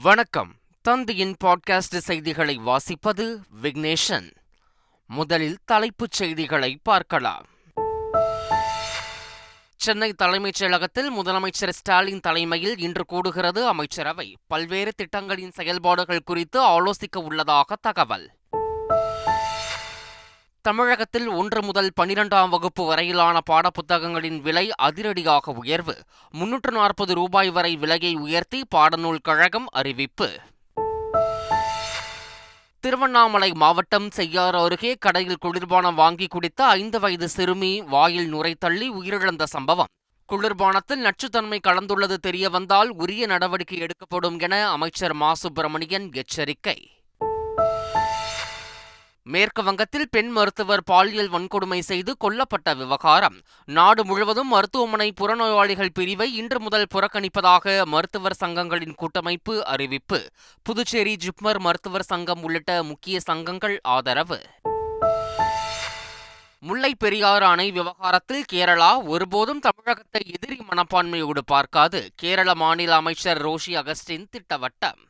வணக்கம். தந்தையின் பாட்காஸ்ட் செய்திகளை வாசிப்பது விக்னேஷன். முதலில் தலைப்புச் செய்திகளை பார்க்கலாம். சென்னை தலைமைச் செயலகத்தில் முதலமைச்சர் ஸ்டாலின் தலைமையில் இன்று கூடுகிறது அமைச்சரவை. பல்வேறு திட்டங்களின் செயல்பாடுகள் குறித்து ஆலோசிக்க உள்ளதாக தகவல். தமிழகத்தில் 1 முதல் 12ஆம் வகுப்பு வரையிலான பாடப்புத்தகங்களின் விலை அதிரடியாக உயர்வு. 340 ரூபாய் வரை விலையை உயர்த்தி பாடநூல் கழகம் அறிவிப்பு. திருவண்ணாமலை மாவட்டம் செய்யாறு அருகே கடையில் குளிர்பானம் வாங்கி குடித்த 5 வயது சிறுமி வாயில் நுரை தள்ளி உயிரிழந்த சம்பவம். குளிர்பானத்தில் நச்சுத்தன்மை கலந்துள்ளது தெரியவந்தால் உரிய நடவடிக்கை எடுக்கப்படும் என அமைச்சர் மா. சுப்பிரமணியன் எச்சரிக்கை. மேற்கு வங்கத்தில் பெண் மருத்துவர் பாலியல் வன்கொடுமை செய்து கொல்லப்பட்ட விவகாரம். நாடு முழுவதும் மருத்துவமனை புறநோயாளிகள் பிரிவை இன்று முதல் புறக்கணிப்பதாக மருத்துவர் சங்கங்களின் கூட்டமைப்பு அறிவிப்பு. புதுச்சேரி ஜிப்மர் மருத்துவர் சங்கம் உள்ளிட்ட முக்கிய சங்கங்கள் ஆதரவு. முல்லை பெரியாறு அணை விவகாரத்தில் கேரளா ஒருபோதும் தமிழகத்தை எதிரி மனப்பான்மையோடு பார்க்காது. கேரள மாநில அமைச்சர் ரோஷி அகஸ்டின் திட்டவட்டம்.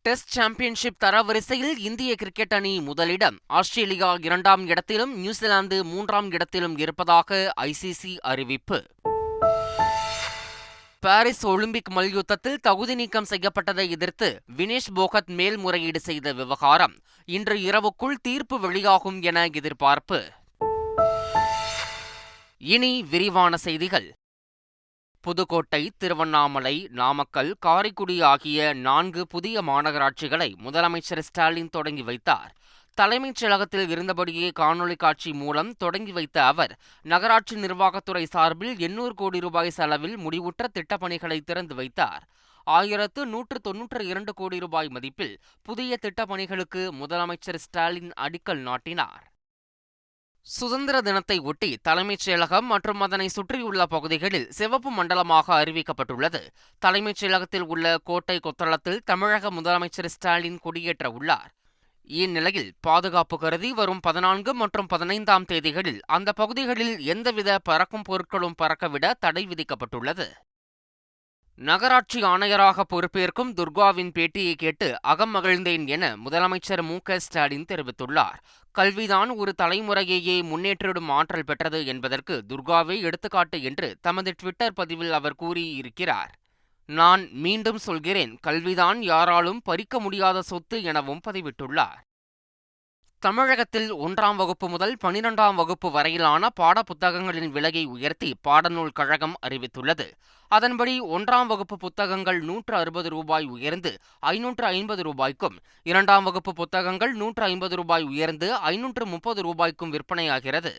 டெஸ்ட் சாம்பியன்ஷிப் தரவரிசையில் இந்திய கிரிக்கெட் அணி முதலிடம். ஆஸ்திரேலியா 2ஆம் இடத்திலும் நியூசிலாந்து 3ஆம் இடத்திலும் இருப்பதாக ஐசிசி அறிவிப்பு. பாரிஸ் ஒலிம்பிக் மல்யுத்தத்தில் தகுதி நீக்கம் செய்யப்பட்டதை எதிர்த்து வினேஷ் போகத் மேல்முறையீடு செய்த விவகாரம். இன்று இரவுக்குள் தீர்ப்பு வெளியாகும் என எதிர்பார்ப்பு. இனி விரிவான செய்திகள். புதுக்கோட்டை, திருவண்ணாமலை, நாமக்கல், காரைக்குடி ஆகிய 4 புதிய மாநகராட்சிகளை முதலமைச்சர் ஸ்டாலின் தொடங்கி வைத்தார். தலைமைச் செயலகத்தில் இருந்தபடியே காணொலி காட்சி மூலம் தொடங்கி வைத்த அவர் நகராட்சி நிர்வாகத்துறை சார்பில் 800 கோடி ரூபாய் செலவில் முடிவுற்ற திட்டப்பணிகளை திறந்து வைத்தார். 1192 கோடி ரூபாய் மதிப்பில் புதிய திட்டப்பணிகளுக்கு முதலமைச்சர் ஸ்டாலின் அடிக்கல் நாட்டினார். சுதந்திர தினத்தை ஒட்டி தலைமைச் செயலகம் மற்றும் அதனை சுற்றியுள்ள பகுதிகளில் சிவப்பு மண்டலமாக அறிவிக்கப்பட்டுள்ளது. தலைமைச் செயலகத்தில் உள்ள கோட்டை கொத்தளத்தில் தமிழக முதலமைச்சர் ஸ்டாலின் கொடியேற்ற உள்ளார். இந்நிலையில் பாதுகாப்பு கருதி வரும் 14 மற்றும் 15ஆம் தேதிகளில் அந்த பகுதிகளில் எந்தவித பறக்கும் பொருட்களும் பறக்கவிட தடை விதிக்கப்பட்டுள்ளது. நகராட்சி ஆணையராக பொறுப்பேற்கும் துர்காவின் பேட்டியை கேட்டு அகமகிழ்ந்தேன் என முதலமைச்சர் மு. ஸ்டாலின் தெரிவித்துள்ளார். கல்விதான் ஒரு தலைமுறையையே முன்னேற்றிடும் ஆற்றல் பெற்றது என்பதற்கு துர்காவே எடுத்துக்காட்டு என்று தமது ட்விட்டர் பதிவில் அவர் கூறியிருக்கிறார். நான் மீண்டும் சொல்கிறேன், கல்விதான் யாராலும் பறிக்க முடியாத சொத்து எனவும் பதிவிட்டுள்ளார். தமிழகத்தில் 1ஆம் வகுப்பு முதல் 12ஆம் வகுப்பு வரையிலான பாடப்புத்தகங்களின் விலையை உயர்த்தி பாடநூல் கழகம் அறிவித்துள்ளது. அதன்படி 1ஆம் வகுப்பு புத்தகங்கள் 160 ரூபாய் உயர்ந்து 550 ரூபாய்க்கும், 2ஆம் வகுப்பு புத்தகங்கள் 150 ரூபாய் உயர்ந்து 530 ரூபாய்க்கும் விற்பனையாகிறது.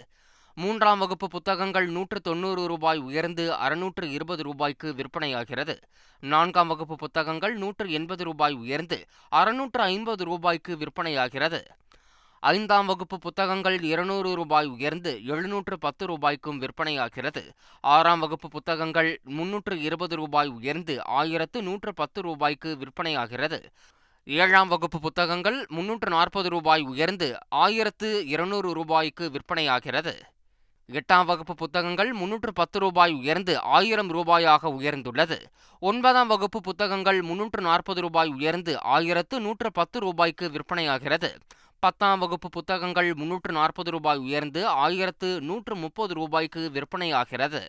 3ஆம் வகுப்பு புத்தகங்கள் 190 ரூபாய் உயர்ந்து 620 ரூபாய்க்கு விற்பனையாகிறது. 4ஆம் வகுப்பு புத்தகங்கள் 180 ரூபாய் உயர்ந்து 650 ரூபாய்க்கு விற்பனையாகிறது. 5ஆம் வகுப்பு புத்தகங்கள் 200 ரூபாய் உயர்ந்து 710 ரூபாய்க்கும் விற்பனையாகிறது. 6ஆம் வகுப்பு புத்தகங்கள் 320 ரூபாய் உயர்ந்து 1110 ரூபாய்க்கு விற்பனையாகிறது. 7ஆம் வகுப்பு புத்தகங்கள் 340 ரூபாய் உயர்ந்து 1200 ரூபாய்க்கு விற்பனையாகிறது. 8ஆம் வகுப்பு புத்தகங்கள் 310 ரூபாய் உயர்ந்து 1000 ரூபாயாக உயர்ந்துள்ளது. 9ஆம் வகுப்பு புத்தகங்கள் 340 ரூபாய் உயர்ந்து 1110 ரூபாய்க்கு விற்பனையாகிறது. 10ஆம் வகுப்பு புத்தகங்கள் 340 ரூபாய் உயர்ந்து 1130 ரூபாய்க்கு விற்பனையாகிறது.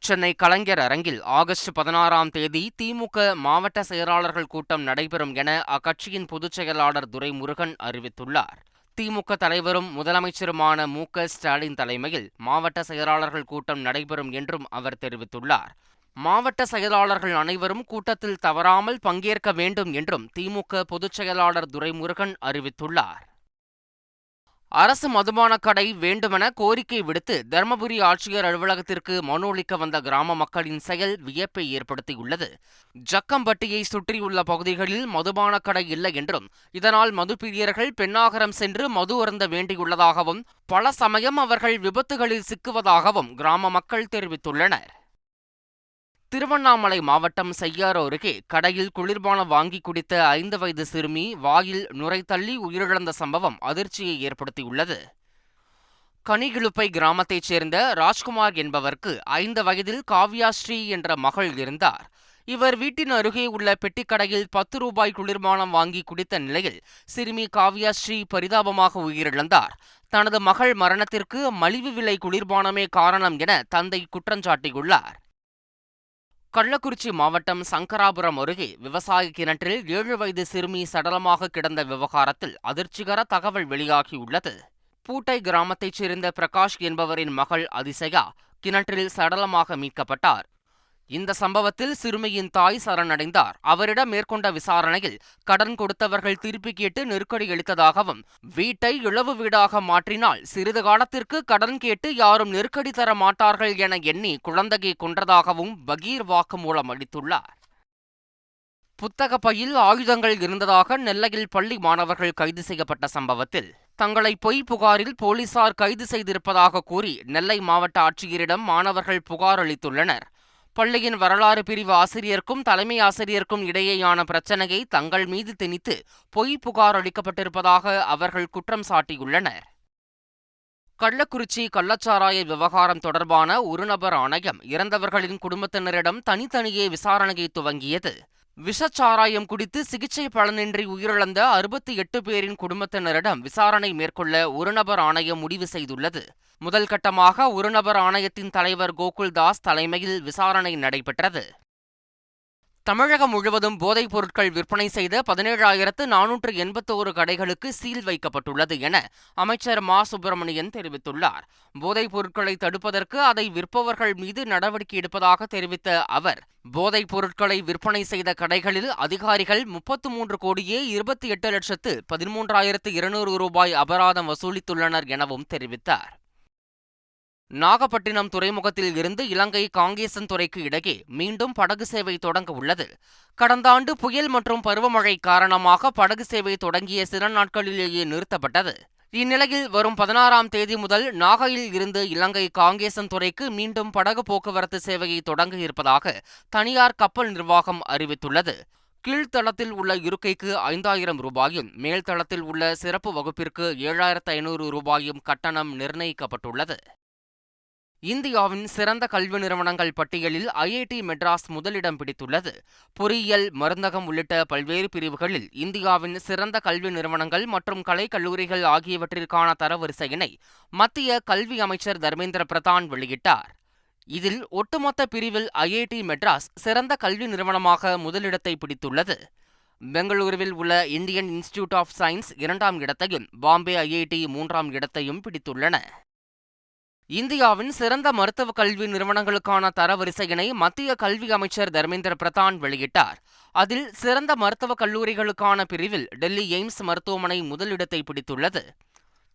சென்னை கலைஞர் அரங்கில் ஆகஸ்ட் 16ஆம் தேதி திமுக மாவட்ட செயலாளர்கள் கூட்டம் நடைபெறும் என அக்கட்சியின் பொதுச் செயலாளர் துரைமுருகன் அறிவித்துள்ளார். திமுக தலைவரும் முதலமைச்சருமான மு. ஸ்டாலின் தலைமையில் மாவட்ட செயலாளர்கள் கூட்டம் நடைபெறும் என்றும் அவர் தெரிவித்துள்ளார். மாவட்ட செயலாளர்கள் அனைவரும் கூட்டத்தில் தவறாமல் பங்கேற்க வேண்டும் என்றும் திமுக பொதுச் செயலாளர் துரைமுருகன் அறிவித்துள்ளார். அரசு மதுபான கடை வேண்டுமென கோரிக்கை விடுத்து தருமபுரி ஆட்சியர் அலுவலகத்திற்கு மனு அளிக்க வந்த கிராம மக்களின் செயல் வியப்பை ஏற்படுத்தியுள்ளது. ஜக்கம்பட்டியை சுற்றியுள்ள பகுதிகளில் மதுபான கடை இல்லை என்றும், இதனால் மதுப்பிரியர்கள் பெண்ணாகரம் சென்று மது அருந்த வேண்டியுள்ளதாகவும், பல சமயம் அவர்கள் விபத்துகளில் சிக்குவதாகவும் கிராம மக்கள் தெரிவித்துள்ளனர். திருவண்ணாமலை மாவட்டம் செய்யாறு அருகே கடையில் குளிர்பானம் வாங்கி குடித்த 5 வயது சிறுமி வாயில் நுரை தள்ளி உயிரிழந்த சம்பவம் அதிர்ச்சியை ஏற்படுத்தியுள்ளது. கனிகிழுப்பை கிராமத்தைச் சேர்ந்த ராஜ்குமார் என்பவருக்கு 5 வயதில் காவ்யா ஸ்ரீ என்ற மகள் இருந்தார். இவர் வீட்டின் அருகே உள்ள பெட்டிக்கடையில் 10 ரூபாய் குளிர்பானம் வாங்கி குடித்த நிலையில் சிறுமி காவ்யா ஸ்ரீ பரிதாபமாக உயிரிழந்தார். தனது மகள் மரணத்திற்கு மலிவு விலை குளிர்பானமே காரணம் என தந்தை குற்றஞ்சாட்டியுள்ளார். கள்ளக்குறிச்சி மாவட்டம் சங்கராபுரம் அருகே விவசாய கிணற்றில் 7 வயது சிறுமி சடலமாக கிடந்த விவகாரத்தில் அதிர்ச்சிகர தகவல் வெளியாகியுள்ளது. பூட்டை கிராமத்தைச் சேர்ந்த பிரகாஷ் என்பவரின் மகள் அதிசயா கிணற்றில் சடலமாக மீட்கப்பட்டார். இந்த சம்பவத்தில் சிறுமியின் தாய் சரணடைந்தார். அவரிடம் மேற்கொண்ட விசாரணையில் கடன் கொடுத்தவர்கள் திருப்பி கேட்டு நெருக்கடி அளித்ததாகவும், வீட்டை இழவு வீடாக மாற்றினால் சிறிது காலத்திற்கு கடன் கேட்டு யாரும் நெருக்கடி தர மாட்டார்கள் என எண்ணி குழந்தையை கொன்றதாகவும் பகீர் வாக்குமூலம் அளித்துள்ளார். புத்தக பையில் ஆயுதங்கள் இருந்ததாக நெல்லையில் பள்ளி மாணவர்கள் கைது செய்யப்பட்ட சம்பவத்தில் தங்களை பொய் புகாரில் போலீசார் கைது செய்திருப்பதாக கூறி நெல்லை மாவட்ட ஆட்சியரிடம் மாணவர்கள் புகார் அளித்துள்ளனர். பள்ளியின் வரலாறு பிரிவு ஆசிரியருக்கும் தலைமை ஆசிரியருக்கும் இடையேயான பிரச்சனையை தங்கள் மீது திணித்து பொய் புகார் அளிக்கப்பட்டிருப்பதாக அவர்கள் குற்றம் சாட்டியுள்ளனர். கள்ளக்குறிச்சி கள்ளச்சாராய விவகாரம் தொடர்பான ஒரு நபர் ஆணையம் இறந்தவர்களின் குடும்பத்தினரிடம் தனித்தனியே விசாரணையை துவங்கியது. விஷச்சாராயம் குடித்து சிகிச்சை பலனின்றி உயிரிழந்த 68 பேரின் குடும்பத்தினரிடம் விசாரணை மேற்கொள்ள ஒரு நபர் ஆணையம் முடிவு செய்துள்ளது. முதல் கட்டமாக ஒரு நபர் ஆணையத்தின் தலைவர் கோகுல்தாஸ் தலைமையில் விசாரணை நடைபெற்றது. தமிழகம் முழுவதும் போதைப் பொருட்கள் விற்பனை செய்த 17,481 கடைகளுக்கு சீல் வைக்கப்பட்டுள்ளது என அமைச்சர் மா. சுப்பிரமணியன் தெரிவித்துள்ளார். போதைப் பொருட்களை தடுப்பதற்கு அதை விற்பவர்கள் மீது நடவடிக்கை எடுப்பதாக தெரிவித்த அவர், போதைப் பொருட்களை விற்பனை செய்த கடைகளில் அதிகாரிகள் 33,28,13,200 ரூபாய் அபராதம் வசூலித்துள்ளனர் எனவும் தெரிவித்தார். நாகப்பட்டினம் துறைமுகத்தில் இருந்து இலங்கை காங்கேசன்துறைக்கு இடையே மீண்டும் படகு சேவை தொடங்க உள்ளது. கடந்த ஆண்டு புயல் மற்றும் பருவமழை காரணமாக படகு சேவை தொடங்கிய சில நாட்களிலேயே நிறுத்தப்பட்டது. இந்நிலையில் வரும் 16ஆம் தேதி முதல் நாகையில் இருந்து இலங்கை காங்கேசன்துறைக்கு மீண்டும் படகு போக்குவரத்து சேவையை தொடங்க இருப்பதாக தனியார் கப்பல் நிர்வாகம் அறிவித்துள்ளது. கீழ்த்தளத்தில் உள்ள இருக்கைக்கு 5,000 ரூபாயும் மேல்தளத்தில் உள்ள சிறப்பு வகுப்பிற்கு 7,500 ரூபாயும் கட்டணம் நிர்ணயிக்கப்பட்டுள்ளது. இந்தியாவின் சிறந்த கல்வி நிறுவனங்கள் பட்டியலில் ஐஐடி மெட்ராஸ் முதலிடம் பிடித்துள்ளது. பொறியியல், மருந்தகம் உள்ளிட்ட பல்வேறு பிரிவுகளில் இந்தியாவின் சிறந்த கல்வி நிறுவனங்கள் மற்றும் கலை கல்லூரிகள் ஆகியவற்றிற்கான தரவரிசையினை மத்திய கல்வி அமைச்சர் தர்மேந்திர பிரதான் வெளியிட்டார். இதில் ஒட்டுமொத்த பிரிவில் ஐஐடி மெட்ராஸ் சிறந்த கல்வி நிறுவனமாக முதலிடத்தை பிடித்துள்ளது. பெங்களூருவில் உள்ள இந்தியன் இன்ஸ்டிடியூட் ஆஃப் சயின்ஸ் 2ஆம் இடத்தையும் பாம்பே ஐஐடி 3ஆம் இடத்தையும் பிடித்துள்ளன. இந்தியாவின் சிறந்த மருத்துவ கல்வி நிறுவனங்களுக்கான தரவரிசையினை மத்திய கல்வி அமைச்சர் தர்மேந்திர பிரதான் வெளியிட்டார். அதில் சிறந்த மருத்துவக் கல்லூரிகளுக்கான பிரிவில் டெல்லி எய்ம்ஸ் மருத்துவமனை முதலிடத்தை பிடித்துள்ளது.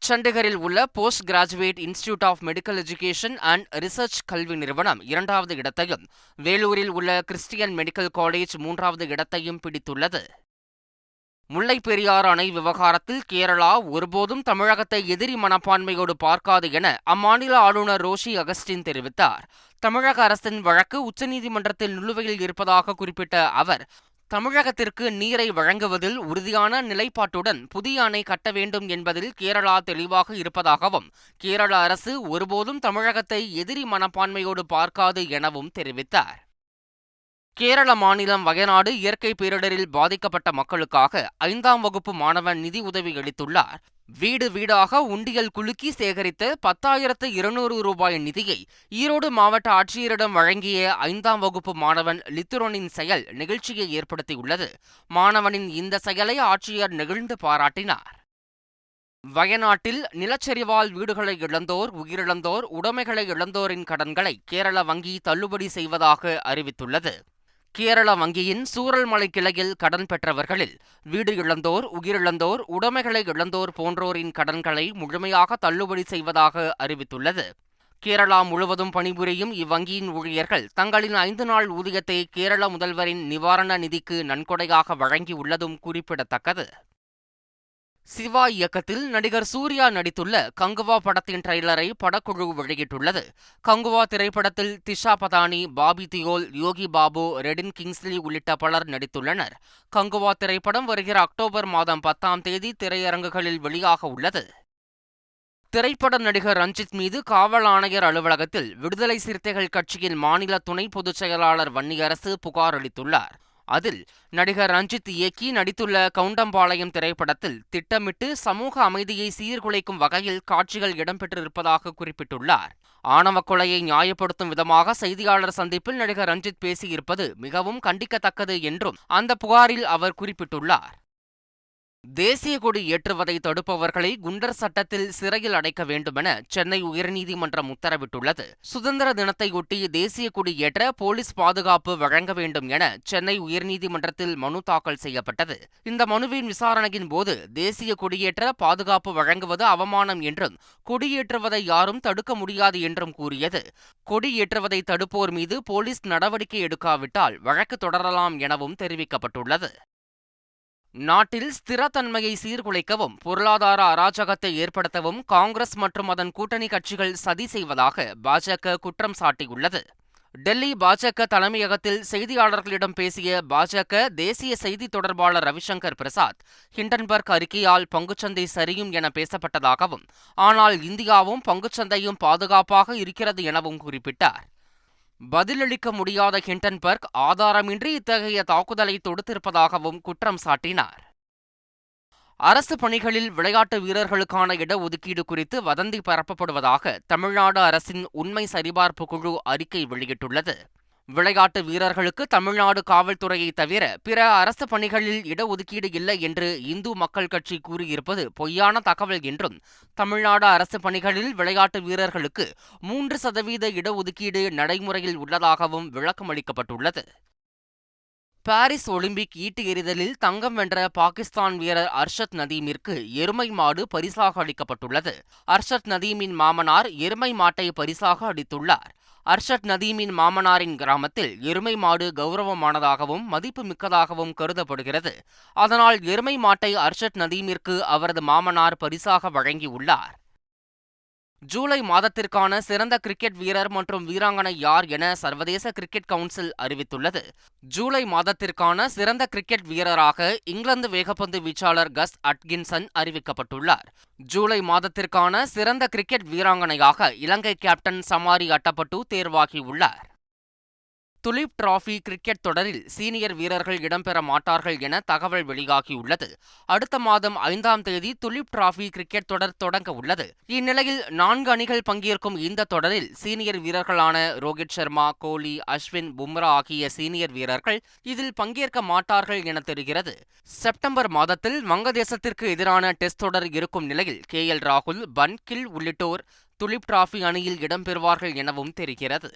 சண்டிகரில் உள்ள post graduate institute of medical education and research கல்வி நிறுவனம் 2வது இடத்தையும், வேலூரில் உள்ள கிறிஸ்டியன் மெடிக்கல் காலேஜ் 3வது இடத்தையும் பிடித்துள்ளது. முல்லைப் பெரியாறு அணை விவகாரத்தில் கேரளா ஒருபோதும் தமிழகத்தை எதிரி மனப்பான்மையோடு பார்க்காது என அம்மாநில ஆளுநர் ரோஷி அகஸ்டின் தெரிவித்தார். தமிழக அரசின் வழக்கு உச்சநீதிமன்றத்தில் நிலுவையில் இருப்பதாக குறிப்பிட்ட அவர், தமிழகத்திற்கு நீரை வழங்குவதில் உறுதியான நிலைப்பாட்டுடன் புதிய அணை கட்ட வேண்டும் என்பதில் கேரளா தெளிவாக இருப்பதாகவும், கேரள அரசு ஒருபோதும் தமிழகத்தை எதிரி மனப்பான்மையோடு பார்க்காது எனவும் தெரிவித்தார். கேரள மாநிலம் வயநாடு இயற்கை பேரிடரில் பாதிக்கப்பட்ட மக்களுக்காக 5ஆம் வகுப்பு மாணவன் நிதி உதவி அளித்துள்ளார். வீடு வீடாக உண்டியல் குலுக்கி சேகரித்த 10,200 ரூபாய் நிதியை ஈரோடு மாவட்ட ஆட்சியரிடம் வழங்கிய 5ஆம் வகுப்பு மாணவன் லித்துரோனின் செயல் நிகழ்ச்சியை ஏற்படுத்தியுள்ளது. மாணவனின் இந்த செயலை ஆட்சியர் நெகிழ்ந்து பாராட்டினார். வயநாட்டில் நிலச்சரிவால் வீடுகளை இழந்தோர், உயிரிழந்தோர், உடைமைகளை இழந்தோரின் கடன்களை கேரள வங்கி தள்ளுபடி செய்வதாக அறிவித்துள்ளது. கேரள வங்கியின் சூரல்மலை கிளையில் கடன் பெற்றவர்களில் வீடு இழந்தோர், உயிரிழந்தோர், உடைமைகளை இழந்தோர் போன்றோரின் கடன்களை முழுமையாக தள்ளுபடி செய்வதாக அறிவித்துள்ளது. கேரளா முழுவதும் பணிபுரியும் இவ்வங்கியின் ஊழியர்கள் தங்களின் 5 நாள் ஊதியத்தை கேரள முதல்வரின் நிவாரண நிதிக்கு நன்கொடையாக வழங்கியுள்ளதும் குறிப்பிடத்தக்கது. சிவா இயக்கத்தில் நடிகர் சூர்யா நடித்துள்ள கங்குவா படத்தின் ட்ரெய்லரை படக்குழு வெளியிட்டுள்ளது. கங்குவா திரைப்படத்தில் திஷா பதானி, பாபி தியோல், யோகி பாபு, ரெடின் கிங்ஸ்லி உள்ளிட்ட பலர் நடித்துள்ளனர். கங்குவா திரைப்படம் வருகிற அக்டோபர் மாதம் 10ஆம் தேதி திரையரங்குகளில் வெளியாக உள்ளது. திரைப்பட நடிகர் ரஞ்சித் மீது காவல் ஆணையர் அலுவலகத்தில் விடுதலை சிறுத்தைகள் கட்சியின் மாநில துணை பொதுச் செயலாளர் வன்னியரசு புகார் அளித்துள்ளார். அதில் நடிகர் ரஞ்சித் இயக்கி நடித்துள்ள கவுண்டம்பாளையம் திரைப்படத்தில் திட்டமிட்டு சமூக அமைதியை சீர்குலைக்கும் வகையில் காட்சிகள் இடம்பெற்றிருப்பதாக குறிப்பிட்டுள்ளார். ஆணவ கொலையை நியாயப்படுத்தும் விதமாக செய்தியாளர் சந்திப்பில் நடிகர் ரஞ்சித் பேசியிருப்பது மிகவும் கண்டிக்கத்தக்கது என்றும் அந்த புகாரில் அவர் குறிப்பிட்டுள்ளார். தேசிய கொடி ஏற்றுவதை தடுப்பவர்களை குண்டர் சட்டத்தில் சிறையில் அடைக்க வேண்டுமென சென்னை உயர்நீதிமன்றம் உத்தரவிட்டுள்ளது. சுதந்திர தினத்தையொட்டி தேசிய கொடி ஏற்ற போலீஸ் பாதுகாப்பு வழங்க வேண்டும் என சென்னை உயர்நீதிமன்றத்தில் மனு தாக்கல் செய்யப்பட்டது. இந்த மனுவின் விசாரணையின் போது தேசிய கொடியேற்ற பாதுகாப்பு வழங்குவது அவமானம் என்றும் கொடியேற்றுவதை யாரும் தடுக்க முடியாது என்றும் கூறியது. கொடியேற்றுவதை தடுப்போர் மீது போலீஸ் நடவடிக்கை எடுக்காவிட்டால் வழக்கு தொடரலாம் எனவும் தெரிவிக்கப்பட்டுள்ளது. நாட்டில் ஸ்திரத்தன்மையை சீர்குலைக்கவும் பொருளாதார அராஜகத்தை ஏற்படுத்தவும் காங்கிரஸ் மற்றும் அதன் கூட்டணி கட்சிகள் சதி செய்வதாக பாஜக குற்றம் சாட்டியுள்ளது. டெல்லி பாஜக தலைமையகத்தில் செய்தியாளர்களிடம் பேசிய பாஜக தேசிய செய்தி தொடர்பாளர் ரவிசங்கர் பிரசாத், ஹிண்டன்பர்க் அறிக்கையால் பங்குச்சந்தை சரியும் என பேசப்பட்டதாகவும், ஆனால் இந்தியாவும் பங்குச்சந்தையும் பாதுகாப்பாக இருக்கிறது எனவும் குறிப்பிட்டார். பதிலளிக்க முடியாத ஹிண்டன்பர்க் ஆதாரமின்றி இத்தகைய தாக்குதலை தொடுத்திருப்பதாகவும் குற்றம் சாட்டினார். அரசு பணிகளில் விளையாட்டு வீரர்களுக்கான இடஒதுக்கீடு குறித்து வதந்தி பரப்பப்படுவதாக தமிழ்நாடு அரசின் உண்மை சரிபார்ப்பு குழு அறிக்கை வெளியிட்டுள்ளது. விளையாட்டு வீரர்களுக்கு தமிழ்நாடு காவல்துறையை தவிர பிற அரசு பணிகளில் இடஒதுக்கீடு இல்லை என்று இந்து மக்கள் கட்சி கூறியிருப்பது பொய்யான தகவல் என்றும், தமிழ்நாடு அரசு பணிகளில் விளையாட்டு வீரர்களுக்கு 3% இடஒதுக்கீடு நடைமுறையில் உள்ளதாகவும் விளக்கமளிக்கப்பட்டுள்ளது. பாரிஸ் ஒலிம்பிக் ஈட்டு எறிதலில் தங்கம் வென்ற பாகிஸ்தான் வீரர் அர்ஷத் நதீமிற்கு எருமை மாடு பரிசாக அளிக்கப்பட்டுள்ளது. அர்ஷத் நதீமின் மாமனார் எருமை மாட்டை பரிசாக அளித்துள்ளார். அர்ஷத் நதீமின் மாமனாரின் கிராமத்தில் எருமை மாடு கௌரவமானதாகவும் மதிப்பு மிக்கதாகவும் கருதப்படுகிறது. அதனால் எருமை மாட்டை அர்ஷத் நதீமிற்கு அவரது மாமனார் பரிசாக வழங்கியுள்ளார். ஜூலை மாதத்திற்கான சிறந்த கிரிக்கெட் வீரர் மற்றும் வீராங்கனை யார் என சர்வதேச கிரிக்கெட் கவுன்சில் அறிவித்துள்ளது. ஜூலை மாதத்திற்கான சிறந்த கிரிக்கெட் வீரராக இங்கிலாந்து வேகப்பந்து வீச்சாளர் கஸ் அட்கின்சன் அறிவிக்கப்பட்டுள்ளார். ஜூலை மாதத்திற்கான சிறந்த கிரிக்கெட் வீராங்கனையாக இலங்கை கேப்டன் சமாரி அட்டப்பட்டு தேர்வாகியுள்ளார். துலீப் டிராபி கிரிக்கெட் தொடரில் சீனியர் வீரர்கள் இடம்பெற மாட்டார்கள் என தகவல் வெளியாகியுள்ளது. அடுத்த மாதம் 5ஆம் தேதி துலீப் டிராபி கிரிக்கெட் தொடர் தொடங்க உள்ளது. இந்நிலையில் 4 அணிகள் பங்கேற்கும் இந்த தொடரில் சீனியர் வீரர்களான ரோஹித் சர்மா, கோலி, அஸ்வின், பும்ரா ஆகிய சீனியர் வீரர்கள் இதில் பங்கேற்க மாட்டார்கள் என தெரிகிறது. செப்டம்பர் மாதத்தில் வங்கதேசத்திற்கு எதிரான டெஸ்ட் தொடர் இருக்கும் நிலையில் KL ராகுல், பன் கில் உள்ளிட்டோர் துலீப் டிராபி அணியில் இடம்பெறுவார்கள் எனவும் தெரிகிறது.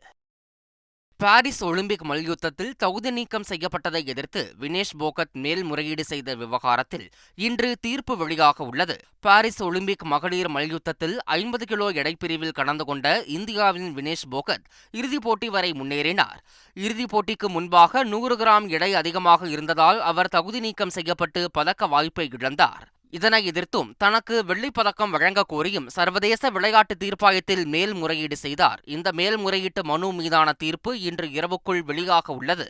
பாரிஸ் ஒலிம்பிக் மல்யுத்தத்தில் தகுதி நீக்கம் செய்யப்பட்டதை எதிர்த்து வினேஷ் போகத் மேல்முறையீடு செய்த விவகாரத்தில் இன்று தீர்ப்பு வெளியாக உள்ளது. பாரிஸ் ஒலிம்பிக் மகளிர் மல்யுத்தத்தில் 50 கிலோ எடைப்பிரிவில் கலந்து கொண்ட இந்தியாவின் வினேஷ் போகத் இறுதிப் போட்டி வரை முன்னேறினார். இறுதிப் போட்டிக்கு முன்பாக 100 கிராம் எடை அதிகமாக இருந்ததால் அவர் தகுதி நீக்கம் செய்யப்பட்டு பதக்க வாய்ப்பை இழந்தார். இதனை எதிர்த்தும் தனக்கு வெள்ளிப்பதக்கம் வழங்க கோரியும் சர்வதேச விளையாட்டு தீர்ப்பாயத்தில் மேல்முறையீடு செய்தார். இந்த மேல்முறையீட்டு மனு மீதான தீர்ப்பு இன்று இரவுக்குள் வெளியாக உள்ளது.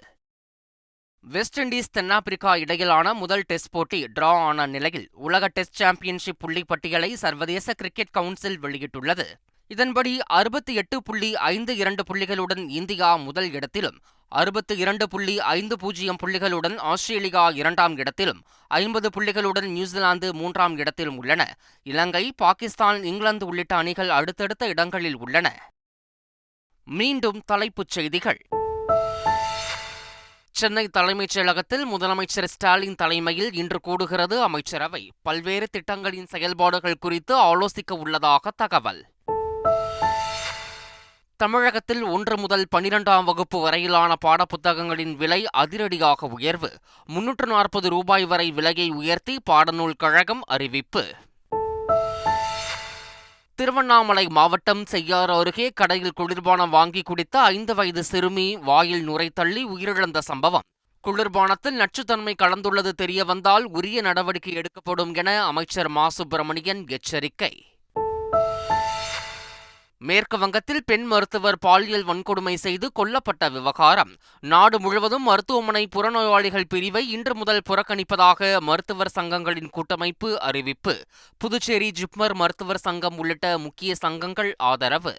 வெஸ்ட் இண்டீஸ் தென்னாப்பிரிக்கா இடையிலான முதல் டெஸ்ட் போட்டி டிரா ஆன நிலையில் உலக டெஸ்ட் சாம்பியன்ஷிப் புள்ளி பட்டியலை சர்வதேச கிரிக்கெட் கவுன்சில் வெளியிட்டுள்ளது. இதன்படி 68.52 புள்ளிகளுடன் இந்தியா முதல் இடத்திலும், 62.50 புள்ளிகளுடன் ஆஸ்திரேலியா 2ஆம் இடத்திலும், 50 புள்ளிகளுடன் நியூசிலாந்து 3ஆம் இடத்திலும் உள்ளன. இலங்கை, பாகிஸ்தான், இங்கிலாந்து உள்ளிட்ட அணிகள் அடுத்தடுத்த இடங்களில் உள்ளன. மீண்டும் தலைப்புச் செய்திகள். சென்னை தலைமைச் செயலகத்தில் முதலமைச்சர் ஸ்டாலின் தலைமையில் இன்று கூடுகிறது அமைச்சரவை. பல்வேறு திட்டங்களின் செயல்பாடுகள் குறித்து ஆலோசிக்க உள்ளதாக தகவல். தமிழகத்தில் 1 முதல் 12ஆம் வகுப்பு வரையிலான பாடப்புத்தகங்களின் விலை அதிரடியாக உயர்வு. 340 ரூபாய் வரை விலையை உயர்த்தி பாடநூல் கழகம் அறிவிப்பு. திருவண்ணாமலை மாவட்டம் செய்யாறு அருகே கடையில் குளிர்பானம் வாங்கி குடித்த 5 வயது சிறுமி வாயில் நுரை தள்ளி உயிரிழந்த சம்பவம். குளிர்பானத்தில் நச்சுத்தன்மை கலந்துள்ளது தெரியவந்தால் உரிய நடவடிக்கை எடுக்கப்படும் என அமைச்சர் மா. சுப்பிரமணியன் எச்சரிக்கை. மேற்கு வங்கத்தில் பெண் மருத்துவர் பாலியல் வன்கொடுமை செய்து கொல்லப்பட்ட விவகாரம். நாடு முழுவதும் மருத்துவமனை புறநோயாளிகள் பிரிவை இன்று முதல் புறக்கணிப்பதாக மருத்துவர் சங்கங்களின் கூட்டமைப்பு அறிவிப்பு. புதுச்சேரி ஜிப்மர் மருத்துவர் சங்கம் உள்ளிட்ட முக்கிய சங்கங்கள் ஆதரவு.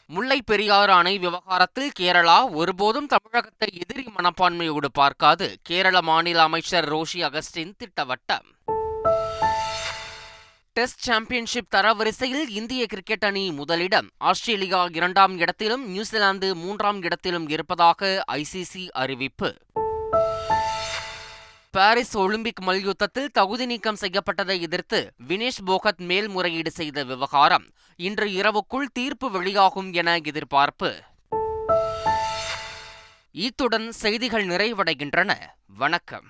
முல்லை பெரியாறு அணை விவகாரத்தில் கேரளா ஒருபோதும் தமிழகத்தை எதிரி மனப்பான்மையோடு பார்க்காது. கேரள மாநில அமைச்சர் ரோஷி அகஸ்டின் திட்டவட்டம். டெஸ்ட் சாம்பியன்ஷிப் தரவரிசையில் இந்திய கிரிக்கெட் அணி முதலிடம். ஆஸ்திரேலியா 2ஆம் இடத்திலும் நியூசிலாந்து 3ஆம் இடத்திலும் இருப்பதாக ஐசிசி அறிவிப்பு. பாரிஸ் ஒலிம்பிக் மல்யுத்தத்தில் தகுதி நீக்கம் செய்யப்பட்டதை எதிர்த்து வினேஷ் போகத் மேல்முறையீடு செய்த விவகாரம். இன்று இரவுக்குள் தீர்ப்பு வெளியாகும் என எதிர்பார்ப்பு. இத்துடன் செய்திகள் நிறைவடைகின்றன. வணக்கம்.